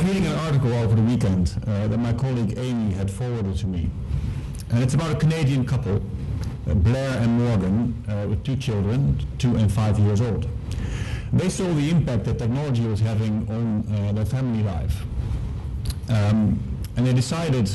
reading an article over the weekend that my colleague Amy had forwarded to me. And it's about a Canadian couple, Blair and Morgan, with two children, 2 and 5 years old. They saw the impact that technology was having on their family life. And they decided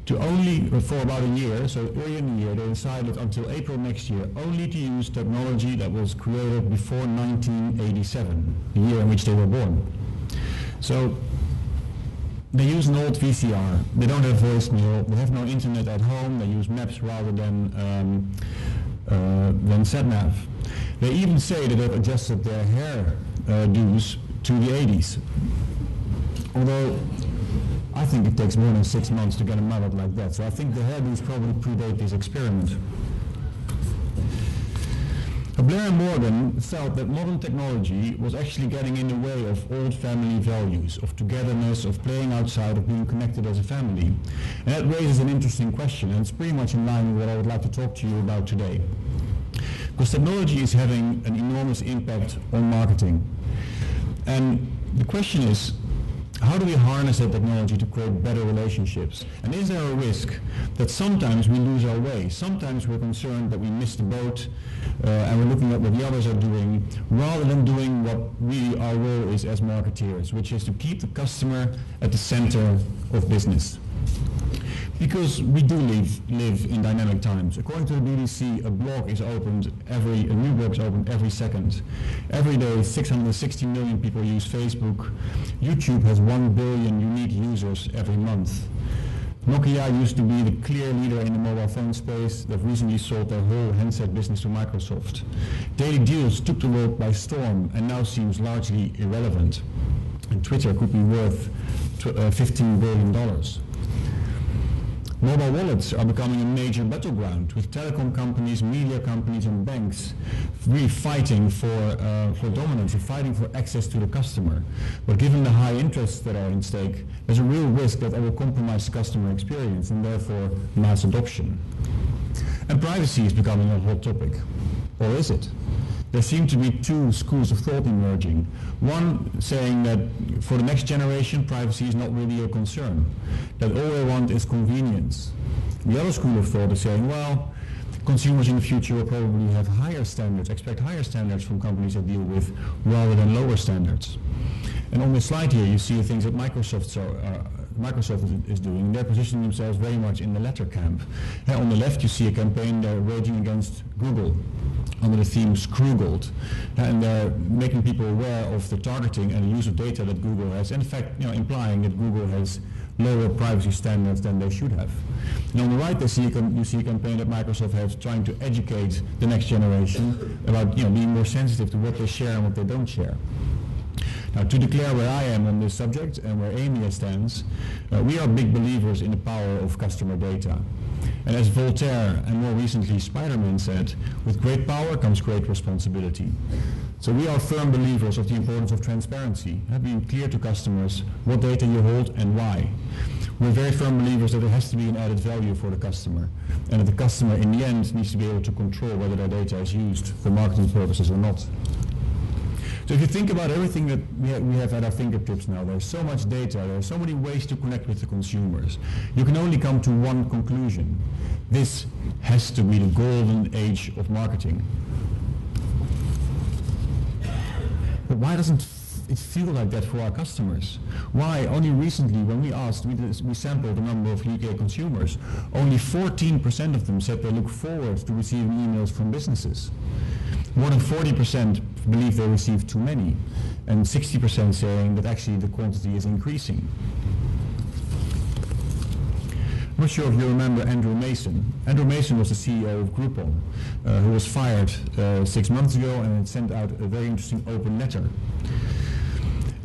to only, for about a year, so early in the year, they decided until April next year only to use technology that was created before 1987, the year in which they were born. So they use an old VCR, they don't have voicemail, they have no internet at home, they use maps rather than sat-nav. They even say that they've adjusted their hair do's to the 80s. Although I think it takes more than 6 months to get a mullet like that, so I think the hairdos probably predate this experiment. Blair and Morgan felt that modern technology was actually getting in the way of old family values, of togetherness, of playing outside, of being connected as a family. And that raises an interesting question, and it's pretty much in line with what I would like to talk to you about today. Because technology is having an enormous impact on marketing. And the question is, how do we harness that technology to create better relationships? And is there a risk that sometimes we lose our way? Sometimes we're concerned that we missed the boat and we're looking at what the others are doing rather than doing what really our role is as marketeers, which is to keep the customer at the center of business. Because we do live in dynamic times. According to the BBC, a new blog is opened every second. Every day, 660 million people use Facebook. YouTube has 1 billion unique users every month. Nokia used to be the clear leader in the mobile phone space. They've recently sold their whole handset business to Microsoft. Daily deals took the world by storm and now seems largely irrelevant. And Twitter could be worth $15 billion. Mobile wallets are becoming a major battleground, with telecom companies, media companies and banks really fighting for dominance and fighting for access to the customer. But given the high interests that are in stake, there's a real risk that they will compromise the customer experience and therefore mass adoption. And privacy is becoming a hot topic. Or is it? There seem to be two schools of thought emerging. One saying that for the next generation, privacy is not really a concern, that all they want is convenience. The other school of thought is saying, well, consumers in the future will probably have higher standards, expect higher standards from companies they deal with rather than lower standards. And on this slide here, you see the things that Microsoft is doing. They're positioning themselves very much in the latter camp. On the left, you see a campaign they're waging against Google under the theme Screw Gold, and they're making people aware of the targeting and the use of data that Google has, and in fact, implying that Google has lower privacy standards than they should have. And on the right, you see a campaign that Microsoft has trying to educate the next generation about being more sensitive to what they share and what they don't share. Now, to declare where I am on this subject and where Aimia stands, we are big believers in the power of customer data. And as Voltaire and more recently Spider-Man said, with great power comes great responsibility. So we are firm believers of the importance of transparency, being clear to customers what data you hold and why. We're very firm believers that there has to be an added value for the customer, and that the customer in the end needs to be able to control whether their data is used for marketing purposes or not. So if you think about everything that we have at our fingertips now, there's so much data, there are so many ways to connect with the consumers. You can only come to one conclusion. This has to be the golden age of marketing. But why doesn't it feel like that for our customers? Why? Only recently, when we asked, we sampled a number of UK consumers, only 14% of them said they look forward to receiving emails from businesses. More than 40% believe they receive too many, and 60% saying that actually the quantity is increasing. I'm not sure if you remember Andrew Mason. Andrew Mason was the CEO of Groupon, who was fired 6 months ago and had sent out a very interesting open letter.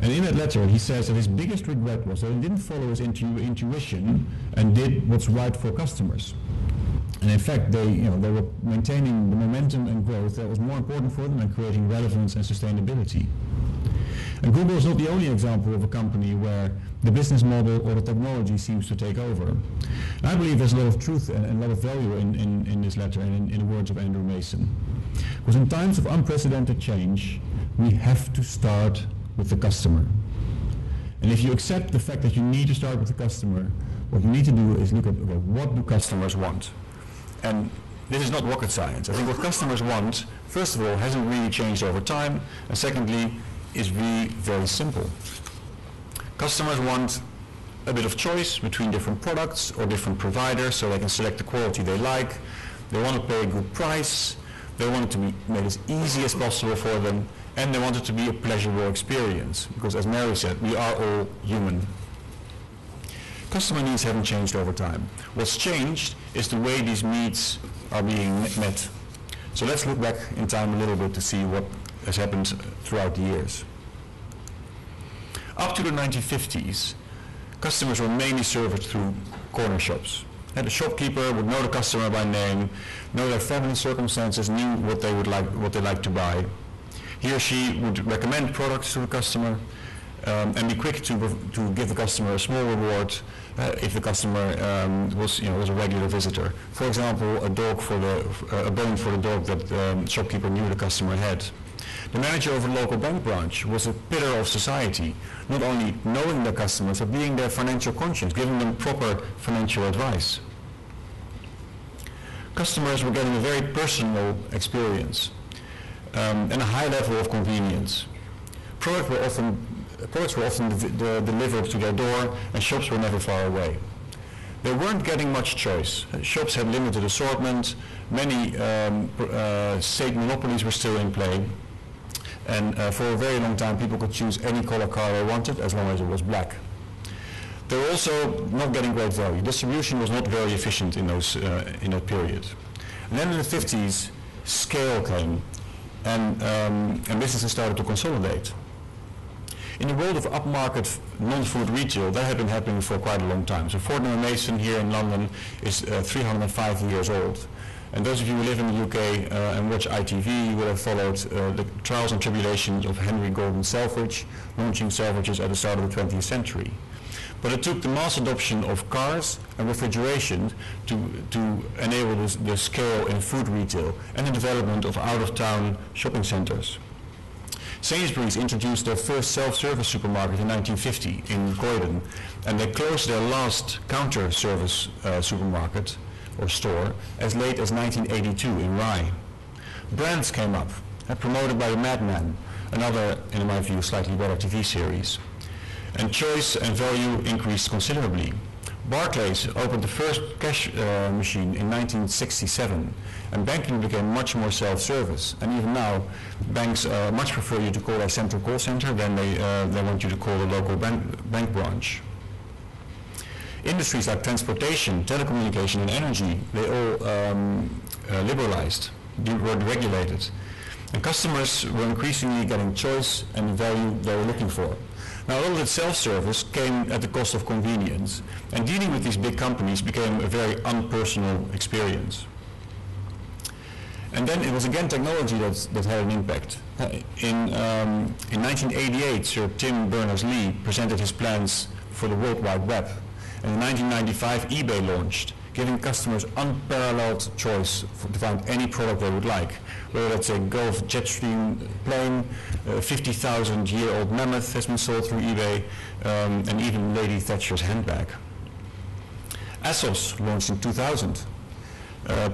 And in that letter, he says that his biggest regret was that he didn't follow his intuition and did what's right for customers. And in fact, they were maintaining the momentum and growth that was more important for them than creating relevance and sustainability. And Google is not the only example of a company where the business model or the technology seems to take over. And I believe there's a lot of truth and a lot of value in this letter and in the words of Andrew Mason. Because in times of unprecedented change, we have to start with the customer. And if you accept the fact that you need to start with the customer, what you need to do is look at, okay, what do customers want? And this is not rocket science. I think what customers want, first of all, hasn't really changed over time, and secondly, is really very simple. Customers want a bit of choice between different products or different providers so they can select the quality they like. They want to pay a good price. They want it to be made as easy as possible for them, and they want it to be a pleasurable experience, because as Mary said, we are all human. Customer needs haven't changed over time. What's changed is the way these needs are being met. So let's look back in time a little bit to see what has happened throughout the years. Up to the 1950s, customers were mainly served through corner shops. And the shopkeeper would know the customer by name, know their family circumstances, knew what they liked to buy. He or she would recommend products to the customer, and be quick to give the customer a small reward if the customer was a regular visitor. For example, a bone for the dog that the shopkeeper knew the customer had. The manager of a local bank branch was a pillar of society, not only knowing their customers, but being their financial conscience, giving them proper financial advice. Customers were getting a very personal experience and a high level of convenience. Products were often delivered to their door, and shops were never far away. They weren't getting much choice. Shops had limited assortment, many state monopolies were still in play, and for a very long time people could choose any color car they wanted as long as it was black. They were also not getting great value. Distribution was not very efficient in that period. And then in the 50s, scale came, and businesses started to consolidate. In the world of upmarket non-food retail, that had been happening for quite a long time. So Fortnum & Mason here in London is 305 years old. And those of you who live in the UK and watch ITV, you will have followed the trials and tribulations of Henry Gordon Selfridge, launching Selfridges at the start of the 20th century. But it took the mass adoption of cars and refrigeration to enable the scale in food retail and the development of out-of-town shopping centers. Sainsbury's introduced their first self-service supermarket in 1950 in Croydon, and they closed their last counter-service supermarket or store as late as 1982 in Rye. Brands came up, promoted by The Madman, another, in my view, slightly better TV series. And choice and value increased considerably. Barclays opened the first cash machine in 1967, and banking became much more self-service. And even now, banks much prefer you to call a central call center than they want you to call a local bank branch. Industries like transportation, telecommunication, and energy, they all liberalized, were deregulated. And customers were increasingly getting choice and the value they were looking for. Now, all of that self-service came at the cost of convenience, and dealing with these big companies became a very unpersonal experience. And then it was again technology that had an impact. In 1988, Sir Tim Berners-Lee presented his plans for the World Wide Web. And in 1995, eBay launched, giving customers unparalleled choice to find any product they would like. Whether that's a Gulf Jetstream plane, a 50,000-year-old mammoth has been sold through eBay, and even Lady Thatcher's handbag. ASOS launched in 2000,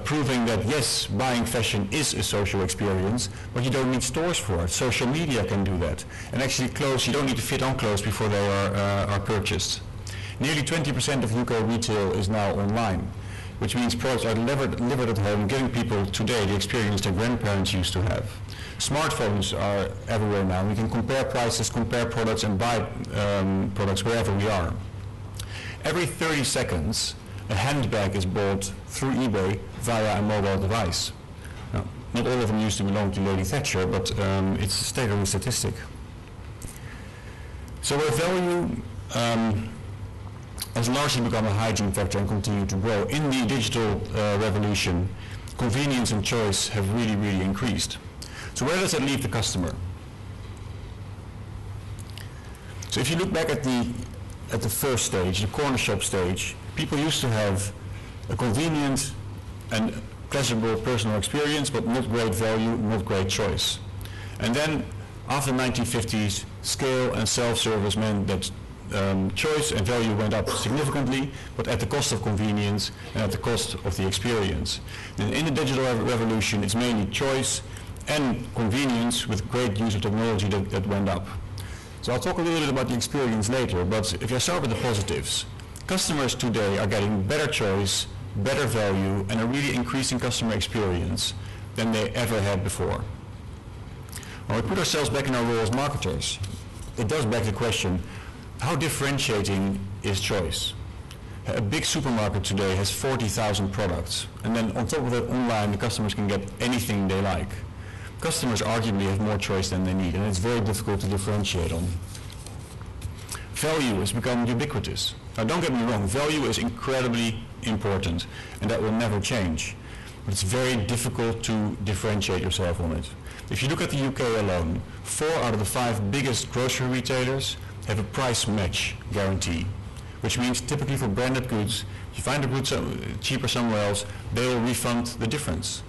proving that yes, buying fashion is a social experience, but you don't need stores for it. Social media can do that. And actually clothes, you don't need to fit on clothes before they are purchased. Nearly 20% of UK retail is now online, which means products are delivered at home, giving people today the experience their grandparents used to have. Smartphones are everywhere now. We can compare prices, compare products, and buy products wherever we are. Every 30 seconds, a handbag is bought through eBay via a mobile device. Now, not all of them used to belong to Lady Thatcher, but it's a staggering statistic. So where value has largely become a hygiene factor and continue to grow, in the digital revolution, convenience and choice have really, really increased. So where does that leave the customer? So if you look back at the first stage, the corner shop stage, people used to have a convenient and pleasurable personal experience, but not great value, not great choice. And then after the 1950s, scale and self-service meant that choice and value went up significantly, but at the cost of convenience and at the cost of the experience. And in the digital revolution, it's mainly choice and convenience with great use of technology that went up. So I'll talk a little bit about the experience later, but if I start with the positives, customers today are getting better choice, better value, and a really increasing customer experience than they ever had before. When we put ourselves back in our role as marketers, it does beg the question, how differentiating is choice? A big supermarket today has 40,000 products, and then on top of that, online, the customers can get anything they like. Customers arguably have more choice than they need, and it's very difficult to differentiate on. Value has become ubiquitous. Now don't get me wrong, value is incredibly important, and that will never change. But it's very difficult to differentiate yourself on it. If you look at the UK alone, 4 out of the 5 biggest grocery retailers have a price match guarantee, which means typically for branded goods, if you find a good cheaper somewhere else, they will refund the difference.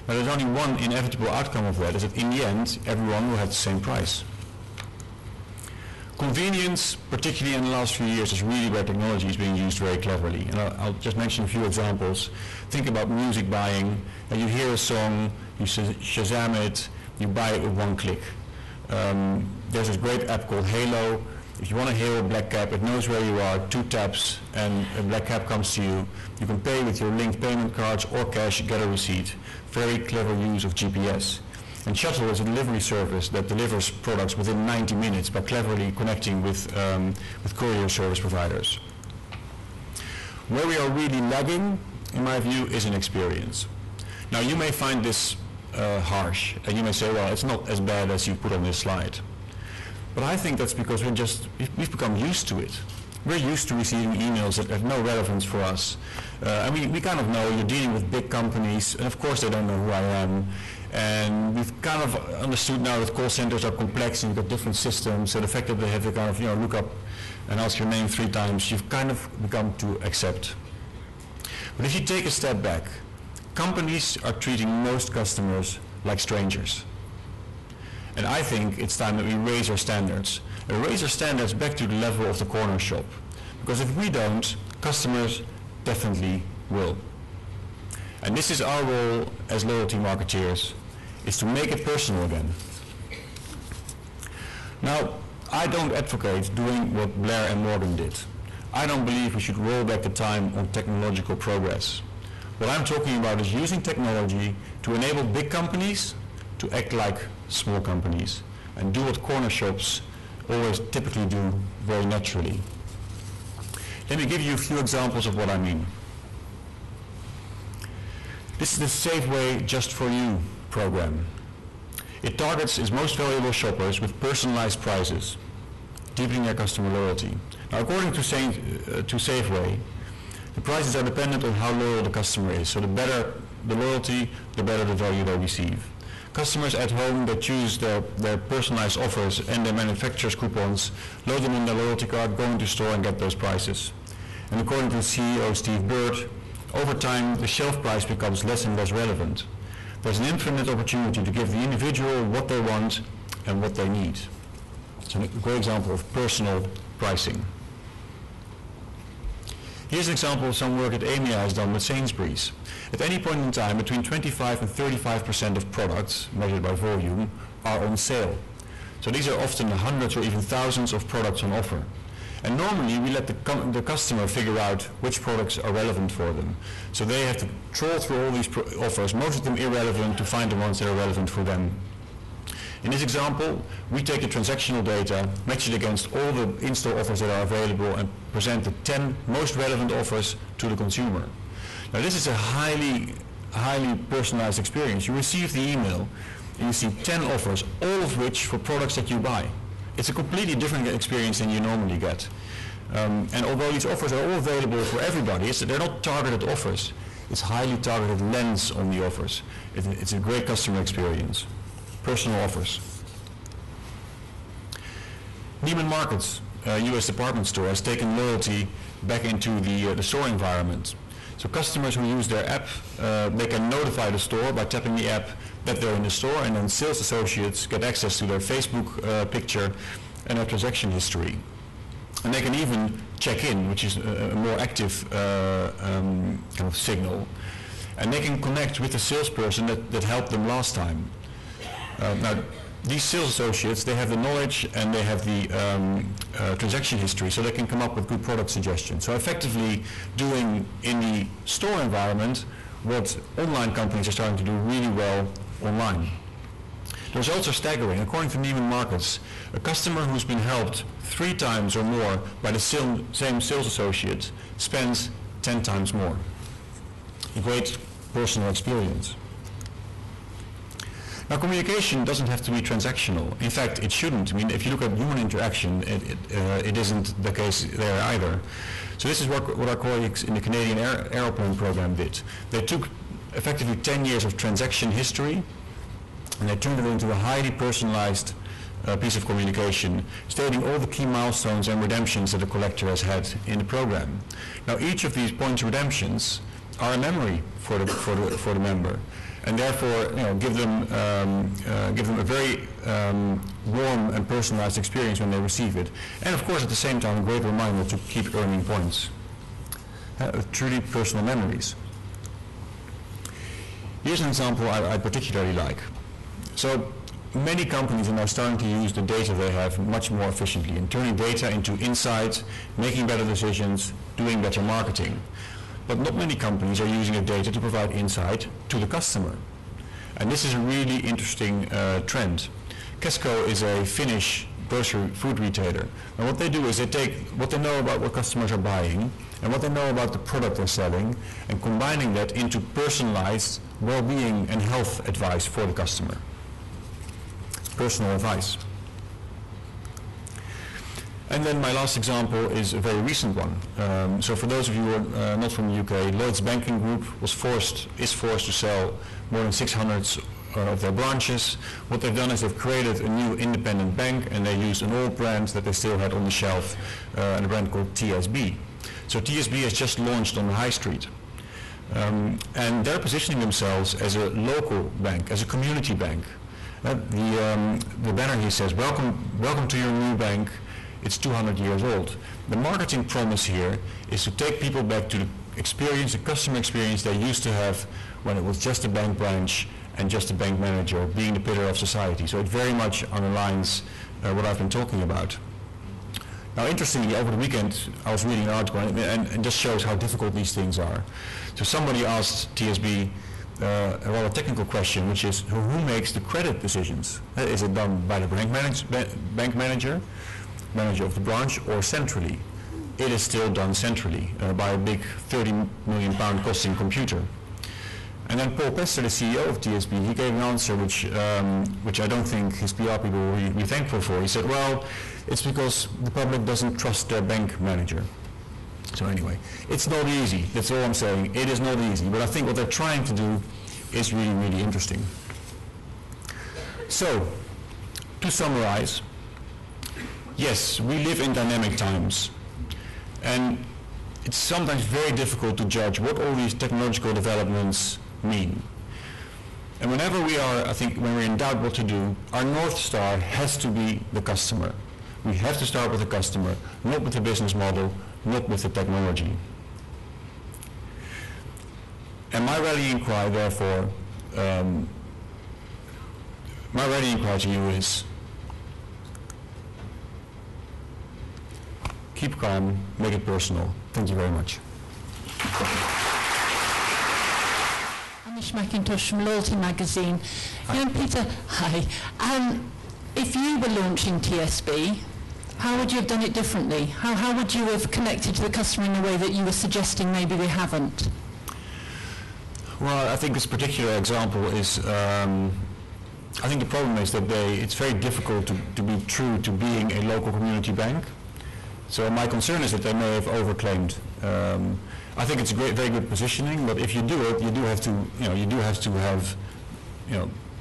Now there's only one inevitable outcome of that, is that in the end, everyone will have the same price. Convenience, particularly in the last few years, is really where technology is being used very cleverly. And I'll just mention a few examples. Think about music buying. You hear a song, you Shazam it, you buy it with one click. There's this great app called Halo. If you want to hail a black cab, it knows where you are, 2 taps, and a black cab comes to you. You can pay with your linked payment cards or cash, get a receipt. Very clever use of GPS. And Shuttle is a delivery service that delivers products within 90 minutes by cleverly connecting with courier service providers. Where we are really lagging, in my view, is in experience. Now you may find this harsh, and you may say, well, it's not as bad as you put on this slide. But I think that's because we've become used to it. We're used to receiving emails that have no relevance for us. And we kind of know you're dealing with big companies, and of course they don't know who I am. And we've kind of understood now that call centers are complex and you've got different systems, so the fact that they have to kind of look up and ask your name 3 times, you've kind of become to accept. But if you take a step back, companies are treating most customers like strangers. And I think it's time that we raise our standards. And raise our standards back to the level of the corner shop. Because if we don't, customers definitely will. And this is our role as loyalty marketeers, is to make it personal again. Now, I don't advocate doing what Blair and Morgan did. I don't believe we should roll back the time on technological progress. What I'm talking about is using technology to enable big companies to act like small companies and do what corner shops always typically do very naturally. Let me give you a few examples of what I mean. This is the Safeway Just For You program. It targets its most valuable shoppers with personalized prices, deepening their customer loyalty. Now, according to Safeway, the prices are dependent on how loyal the customer is. So the better the loyalty, the better the value they receive. Customers at home that choose their personalized offers and their manufacturer's coupons, load them in their loyalty card, go into store and get those prices. And according to CEO Steve Bird, over time the shelf price becomes less and less relevant. There's an infinite opportunity to give the individual what they want and what they need. It's a great example of personal pricing. Here's an example of some work that Aimia has done with Sainsbury's. At any point in time, between 25 and 35% of products, measured by volume, are on sale. So these are often hundreds or even thousands of products on offer. And normally we let the customer figure out which products are relevant for them. So they have to trawl through all these offers, most of them irrelevant, to find the ones that are relevant for them. In this example, we take the transactional data, match it against all the in-store offers that are available, and present the 10 most relevant offers to the consumer. Now this is a highly personalized experience. You receive the email and you see 10 offers, all of which for products that you buy. It's a completely different experience than you normally get. And although these offers are all available for everybody, they're not targeted offers. It's highly targeted lens on the offers. It's a great customer experience. Personal offers. Neiman Marcus, US department store, has taken loyalty back into the store environment. So customers who use their app, they can notify the store by tapping the app that they're in the store, and then sales associates get access to their Facebook picture and their transaction history. And they can even check in, which is a more active kind of signal. And they can connect with the salesperson that helped them last time. Now, these sales associates, they have the knowledge and they have the transaction history, so they can come up with good product suggestions. So effectively doing in the store environment what online companies are starting to do really well online. The results are staggering. According to Neiman Marcus, a customer who's been helped 3 times or more by the same sales associate spends 10 times more. A great personal experience. Now, communication doesn't have to be transactional. In fact, it shouldn't. I mean, if you look at human interaction, it isn't the case there either. So this is what our colleagues in the Canadian Aeroplane program did. They took effectively 10 years of transaction history and they turned it into a highly personalized piece of communication, stating all the key milestones and redemptions that the collector has had in the program. Now, each of these points redemptions are a memory for the member, and therefore, give them a very warm and personalized experience when they receive it, and of course, at the same time, a great reminder to keep earning points. Truly personal memories. Here's an example I particularly like. So, many companies are now starting to use the data they have much more efficiently and turning data into insights, making better decisions, doing better marketing. But not many companies are using the data to provide insight to the customer. And this is a really interesting trend. Kesko is a Finnish grocery food retailer. And what they do is they take what they know about what customers are buying and what they know about the product they're selling and combining that into personalized well-being and health advice for the customer. Personal advice. And then my last example is a very recent one. So for those of you who are not from the UK, Lloyds Banking Group is forced to sell more than 600 of their branches. What they've done is they've created a new independent bank and they used an old brand that they still had on the shelf, and a brand called TSB. So TSB has just launched on the high street. And they're positioning themselves as a local bank, as a community bank. The banner here says, welcome to your new bank. It's 200 years old. The marketing promise here is to take people back to the experience, the customer experience they used to have when it was just a bank branch and just a bank manager being the pillar of society. So it very much underlines what I've been talking about. Now, interestingly, over the weekend, I was reading an article and it just shows how difficult these things are. So somebody asked TSB a rather technical question, which is, who makes the credit decisions? Is it done by the bank manager of the branch, or centrally? It is still done centrally by a big £30 million costing computer. And then Paul Pester, the CEO of TSB, he gave an answer which I don't think his PR people will really be thankful for. He said, well, it's because the public doesn't trust their bank manager. So anyway, it's not easy. That's all I'm saying. It is not easy. But I think what they're trying to do is really, really interesting. So, to summarize, yes, we live in dynamic times. And it's sometimes very difficult to judge what all these technological developments mean. And whenever we are, I think, when we're in doubt what to do, our North Star has to be the customer. We have to start with the customer, not with the business model, not with the technology. And my rallying cry, therefore, my rallying cry to you is, keep calm, make it personal. Thank you very much. Anish McIntosh from Loyalty Magazine. Jan-Pieter, hi. If you were launching TSB, how would you have done it differently? How would you have connected to the customer in a way that you were suggesting maybe we haven't? Well, I think this particular example is, I think the problem is that it's very difficult to be true to being a local community bank. So my concern is that they may have overclaimed. I think it's a very good positioning, but if you do it, you do have to have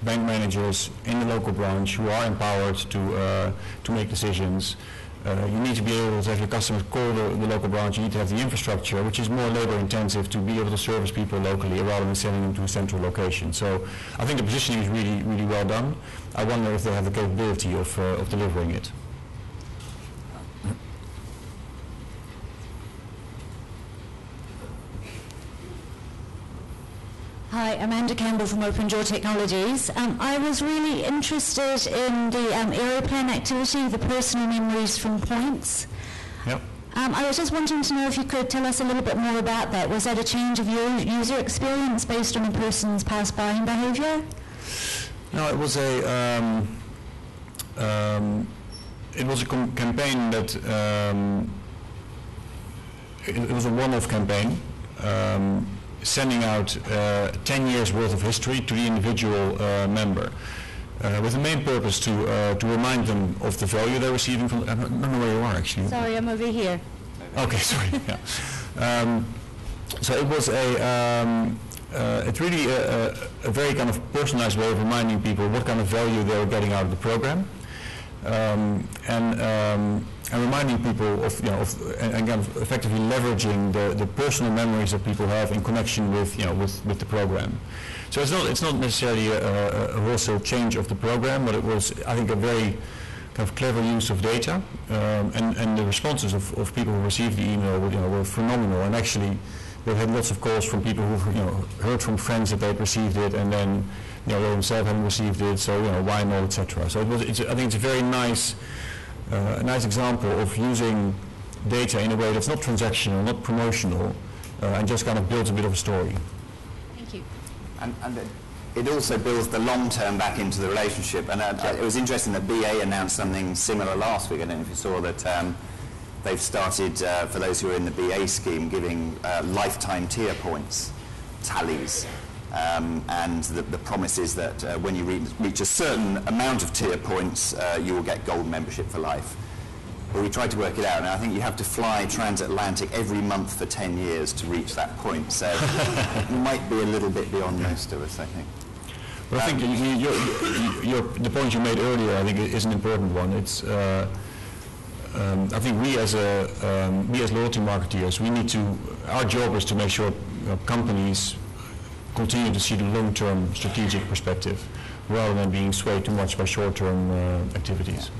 bank managers in the local branch who are empowered to make decisions. You need to be able to have your customers call the local branch. You need to have the infrastructure, which is more labor intensive, to be able to service people locally rather than sending them to a central location. So I think the positioning is really, really well done. I wonder if they have the capability of delivering it. Hi, Amanda Campbell from Open Jaw Technologies. I was really interested in the Aeroplan activity, the personal memories from points. Yep. I was just wanting to know if you could tell us a little bit more about that. Was that a change of your user experience based on a person's past buying behavior? No, it was a campaign that it was a one-off campaign, sending out 10 years worth of history to the individual member, with the main purpose to remind them of the value they're receiving from. I don't know where you are actually. Sorry, I'm over here. Okay, sorry. Yeah. So it was it's really a very kind of personalized way of reminding people what kind of value they were getting out of the program, and reminding people of, and kind of effectively leveraging the personal memories that people have in connection with, with the program. So it's not necessarily a wholesale change of the program, but it was, I think, a very kind of clever use of data, and the responses of people who received the email were phenomenal. And actually, we had lots of calls from people who heard from friends that they'd received it, and then they themselves hadn't received it, so why not, etc. So I think it's a very nice example of using data in a way that's not transactional, not promotional, and just kind of builds a bit of a story. Thank you. And it also builds the long term back into the relationship. And it was interesting that BA announced something similar last week. I don't know if you saw that they've started, for those who are in the BA scheme, giving lifetime tier points, tallies. And the promise is that when you reach a certain amount of tier points, you will get gold membership for life. But we tried to work it out, and I think you have to fly transatlantic every month for 10 years to reach that point. So it might be a little bit beyond most of us, I think. Well, I think the point you made earlier, I think, is an important one. It's I think we as loyalty marketeers, our job is to make sure companies continue to see the long-term strategic perspective rather than being swayed too much by short-term activities.